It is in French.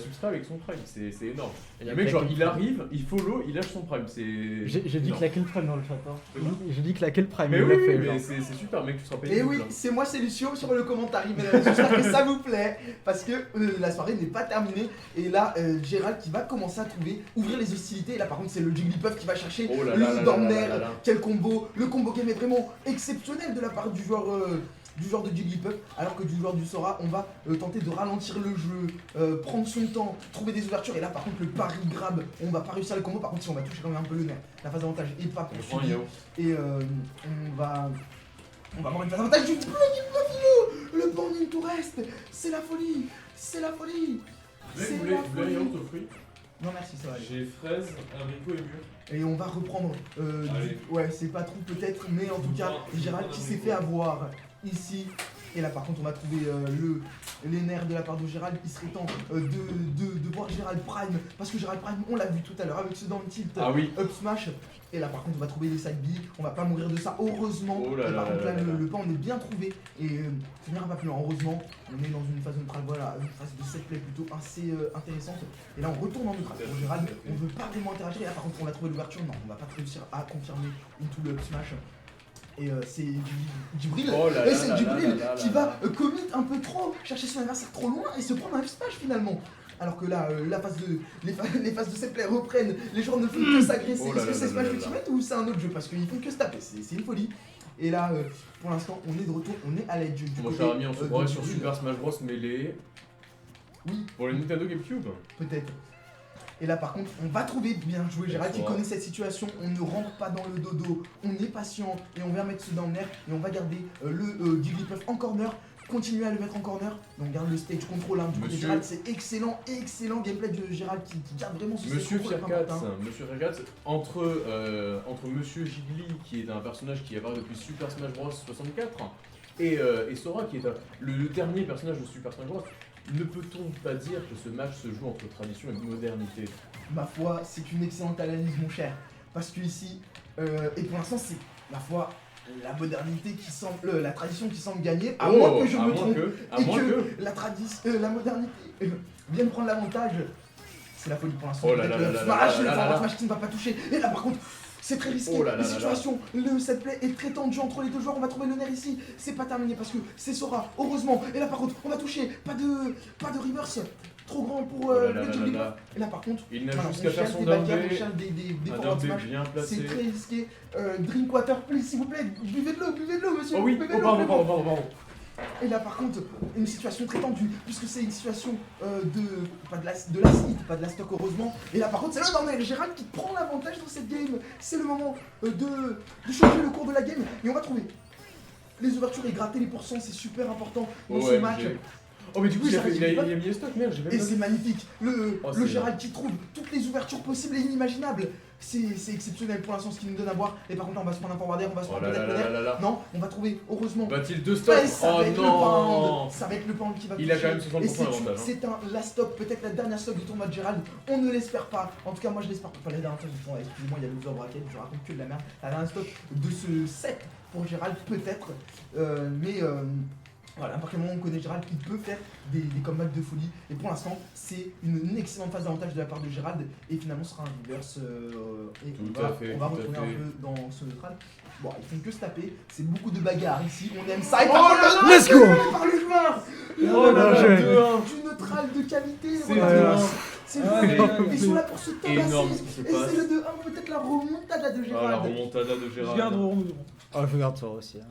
substrat avec son prime, c'est énorme. Il y a Le mec, que genre, la il kill arrive, il follow, il lâche son prime, c'est. J'ai dit énorme. claquer le prime dans le chat. Hein. C'est quoi J'ai dit claquer le prime. Mais il oui, l'a oui, fait, mais genre. c'est super, mec, tu seras payé. Et double, oui, hein. c'est moi, c'est Lucio sur le commentaire, mesdames. J'espère que ça vous plaît, parce que la soirée n'est pas terminée. Et là, Gérald qui va commencer à trouver, ouvrir les hostilités. Et là, par contre, c'est le Jigglypuff qui va chercher Oh là là là le là Dorner. là là là. Quel combo! Le combo game est vraiment exceptionnel de la part du joueur de Jigglypuff, alors que du joueur du Sora, on va tenter de ralentir le jeu, prendre son temps, trouver des ouvertures. Et là, par contre, le pari grab, on va pas réussir le combo. Par contre, si on va toucher quand même un peu le nerf, la phase d'avantage est pas On prend poursuivie. Yao. Et on va avoir une phase d'avantage du Buffalo. Le banding tout reste. C'est la folie. C'est la folie. Vous C'est voulez la un folie. yaourt aux fruits? Non merci, ça va aller. J'ai fraise, abricot et mûr. Et on va reprendre. Allez. Ouais, c'est pas trop peut-être, mais en tout cas, Gérald qui s'est fait avoir ici. Et là, par contre, on va trouver les nerfs de la part de Gérald. Il serait temps de voir Gérald Prime. Parce que Gérald Prime, on l'a vu tout à l'heure avec ce down tilt Ah oui. up smash. Et là, par contre, on va trouver les side B. On va pas mourir de ça, heureusement. Oh là et par là contre, là là, là là. le pas, on est bien trouvé. Et ça n'ira pas plus loin. Heureusement, on est dans une phase neutral. Voilà, une phase de set play plutôt assez intéressante. Et là, on retourne en neutral. Pour Gérald, on veut pas vraiment interagir. Et là, par contre, on a trouvé l'ouverture. Non, on va pas réussir à confirmer into le up smash. Et c'est Djibril, Oh là et là c'est là Djibril là là qui là va commit un peu trop, chercher son adversaire trop loin et se prendre un F-smash finalement. Alors que là, les phases de set play reprennent, les joueurs ne font que s'agresser. Oh là Est-ce que là c'est là Smash là là. Ultimate ou c'est un autre jeu? Parce qu'ils font que se taper, c'est une folie. Et là, pour l'instant, on est de retour, on est à l'edge du Mon côté cher ami, on se de croirait sur Djibril. Super Smash Bros. Melee Oui, pour le Nintendo GameCube. peut-être. Et là par contre, on va trouver, bien joué Gérald qui Ouais. connaît cette situation, on ne rentre pas dans le dodo, on est patient et on vient mettre ce down air et on va garder le Jigglypuff en corner, continuer à le mettre en corner, et on garde le stage control du côté de Monsieur- Gérald, c'est excellent, excellent gameplay de Gérald qui garde vraiment ce Monsieur stage control. Firkat, Monsieur Firkat, entre Monsieur Jiggly, qui est un personnage qui apparaît depuis Super Smash Bros 64, et Sora, qui est le dernier personnage de Super Smash Bros, ne peut-on pas dire que ce match se joue entre tradition et modernité? Ma foi, c'est une excellente analyse mon cher, parce que ici, et pour l'instant c'est, ma foi, la modernité qui semble, la tradition qui semble gagner, à moins que je me trompe. À Et moins que... la modernité vienne prendre l'avantage. C'est la folie pour l'instant. Oh là Peut-être là le là smash, là le là forward là. smash qui ne va pas toucher. Et là par contre, c'est très risqué. Oh là là La là là. situation, le set play est très tendu entre les deux joueurs. On va trouver le nerf ici. C'est pas terminé parce que c'est Sora, heureusement. Et là par contre, on va toucher. Pas de reverse. Trop grand pour Oh là là le là Jigglypuff. là. Et là par contre, Il n'a voilà, juste on qu'à faire cherche son des down backers, on B, cherche des un forward down B smash. bien placé. C'est très risqué. Drinkwater, please, s'il vous plaît. Buvez de l'eau, monsieur. Oh oui, Buvez de oh l'eau, pardon, vraiment. pardon. Et là par contre, une situation très tendue, puisque c'est une situation pas de la seed, pas de la stock heureusement. Et là par contre c'est le Dorner, Gérald qui prend l'avantage dans cette game. C'est le moment de changer le cours de la game. Et on va trouver les ouvertures et gratter les pourcents, c'est super important dans ce Ouais, match. Oh mais du coup il a Gérald, mis les stocks, merde, j'ai Et même c'est magnifique, le Oh, c'est Gérald qui trouve toutes les ouvertures possibles et inimaginables. C'est exceptionnel pour l'instant ce qu'il nous donne à voir. Et par contre là, on va se prendre un forward air, on va se Oh prendre là peut-être là le là nerf. là là. Non, on va trouver heureusement. Va-t-il deux stocks? Ouais, ça va Oh être le non. pound. Ça va être le pound qui va Il a toucher. quand même 60% Et c'est d'avantage, hein. c'est un last stop, peut-être la dernière stop du tournoi de Gérald. On ne l'espère pas. En tout cas, moi je l'espère pas. La dernière stop du tournoi, excusez-moi, il y a loser bracket, je raconte que de la merde. La dernière stop de ce set pour Gérald, peut-être. Voilà, à partir du moment où on connaît Gérald, il peut faire des comebacks de folie. Et pour l'instant, c'est une excellente phase d'avantage de la part de Gérald. Et finalement, ce sera un reverse. Et Tout à fait, on va tout à retourner fait. un peu dans ce neutral. Bon, ils font que se taper. C'est beaucoup de bagarres ici. On aime ça. Et Oh par là contre, là, let's go par le joueur. Oh là là, Bien 2-1. Du neutral de qualité. C'est voilà. 2-1. C'est Ah, le mais- Ils sont là pour se tabasser. Énorme ce qui se Et passe. c'est le 2-1, peut-être la remontada de Ah, la Gérald. remontada de Je Gérald. garde Romo. Oh, je regarde ça aussi. Hein.